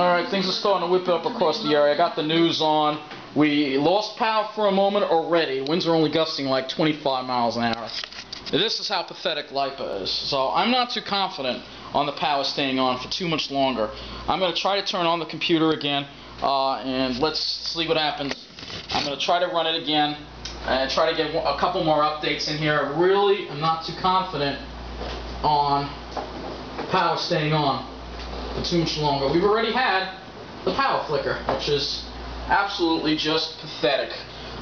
Alright, things are starting to whip up across the area. I got the news on. We lost power for a moment already. Winds are only gusting like 25 miles an hour. This is how pathetic LIPA is. So I'm not too confident on the power staying on for too much longer. I'm going to try to turn on the computer again and let's see what happens. I'm going to try to run it again and try to get a couple more updates in here. I really am not too confident on power staying on for too much longer. We've already had the power flicker, which is absolutely just pathetic.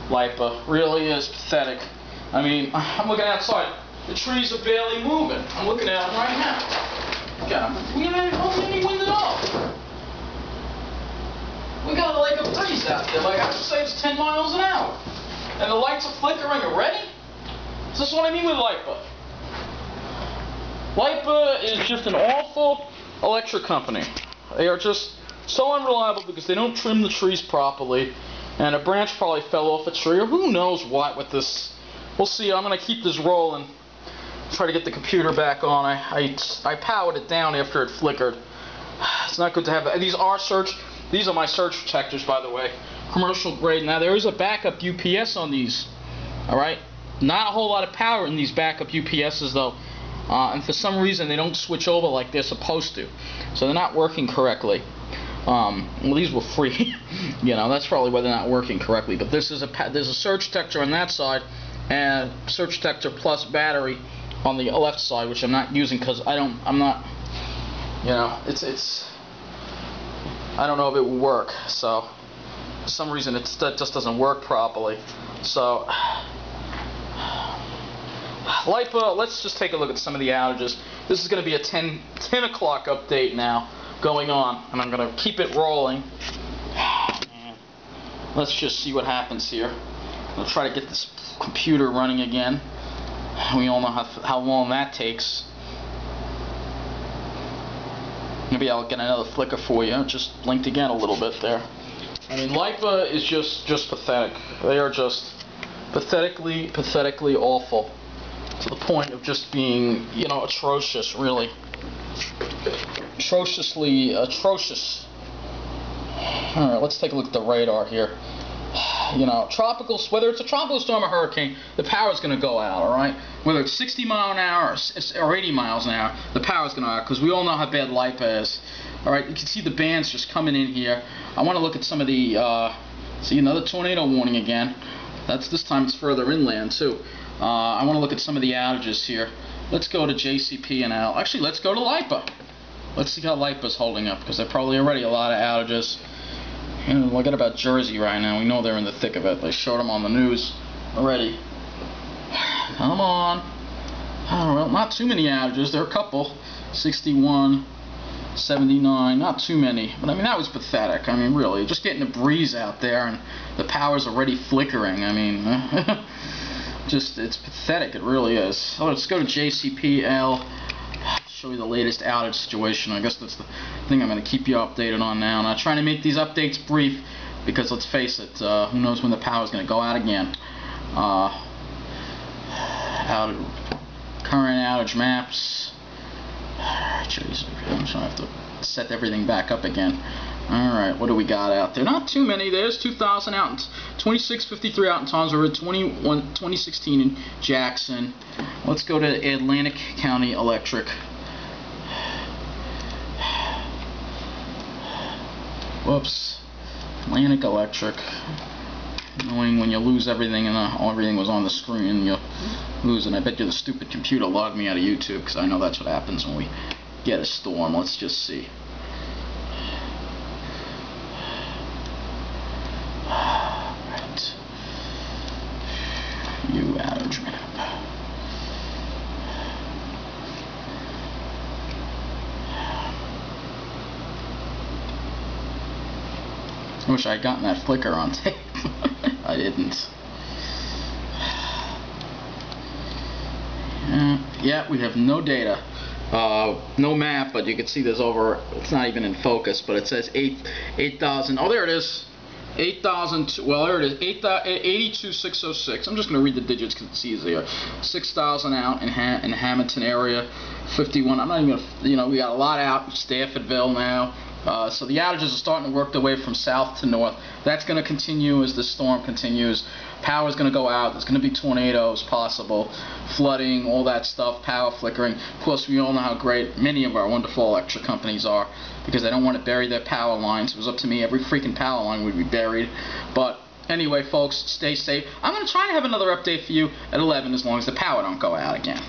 LIPA really is pathetic. I mean, I'm looking outside. The trees are barely moving. I'm looking at them right now. God, we don't have any wind at all. We got like a breeze out there. Like I would say it's 10 miles an hour. And the lights are flickering already? So this is what I mean with LIPA. LIPA is just an awful electric company. They are just so unreliable because they don't trim the trees properly, and a branch probably fell off a tree, or who knows what with this. We'll see. I'm going to keep this rolling, try to get the computer back on. I powered it down after it flickered. It's not good to have these are my surge protectors, by the way, commercial grade. Now there is a backup UPS on these. Alright, not a whole lot of power in these backup UPSs though. And for some reason they don't switch over like they're supposed to, so they're not working correctly. Well, these were free. You know, that's probably why they're not working correctly. But this is there's a surge protector on that side, and surge protector plus battery on the left side, which I'm not using because I'm not. You know, I don't know if it will work. So for some reason that just doesn't work properly. So LIPA, let's just take a look at some of the outages. This is going to be a 10 o'clock update now going on, and I'm going to keep it rolling. Let's just see what happens here. I'll try to get this computer running again. We all know how long that takes. Maybe I'll get another flicker for you. Just blinked again a little bit there. I mean, LIPA is just pathetic. They are just pathetically awful, to the point of just being, you know, atrocious, really. Atrociously atrocious. Alright, let's take a look at the radar here. You know, whether it's a tropical storm or hurricane, the power's going to go out, alright? Whether it's 60 miles an hour or 80 miles an hour, the power's going to go out, because we all know how bad LIPA is. Alright, you can see the bands just coming in here. I want to look at some of the, see another tornado warning again. This time it's further inland too. I want to look at some of the outages here. Let's go to JCP and out. Actually, let's go to LIPA. Let's see how LIPA's holding up, because they're probably already a lot of outages. And look at about Jersey right now. We know they're in the thick of it. They showed them on the news already. Come on. Oh, well, not too many outages. There are a couple. 61, 79. Not too many. But I mean, that was pathetic. I mean, really, just getting a breeze out there and the power's already flickering. I mean, it's pathetic. It really is. So let's go to JCPL. Show you the latest outage situation. I guess that's the thing I'm going to keep you updated on now. And I'm trying to make these updates brief because, let's face it, who knows when the power is going to go out again. Current outage maps. Jeez, I'm trying to have to set everything back up again. Alright, what do we got out there? Not too many. There's 2,000 out, 2653 out in Tom's River, 2016 in Jackson. Let's go to Atlantic County Electric. Whoops. Atlantic Electric. Knowing when you lose everything and everything was on the screen, you lose it. I bet you the stupid computer logged me out of YouTube, because I know that's what happens when we get a storm. Let's just see. Right. View outage map. I wish I had gotten that flicker on tape. I didn't. Yeah, we have no data. No map, but you can see there's over, it's not even in focus, but it says 8,000. Oh, there it is. 8,000, well, there it is, 82,606. I'm just going to read the digits because it's easier. 6,000 out in Hamilton area, 51. I'm not even going to, you know, we got a lot out in Staffordville now, So the outages are starting to work their way from south to north. That's going to continue as the storm continues. Power's going to go out. There's going to be tornadoes possible, flooding, all that stuff, power flickering. Of course, we all know how great many of our wonderful electric companies are because they don't want to bury their power lines. If it was up to me, every freaking power line would be buried. But anyway, folks, stay safe. I'm going to try to have another update for you at 11 as long as the power don't go out again.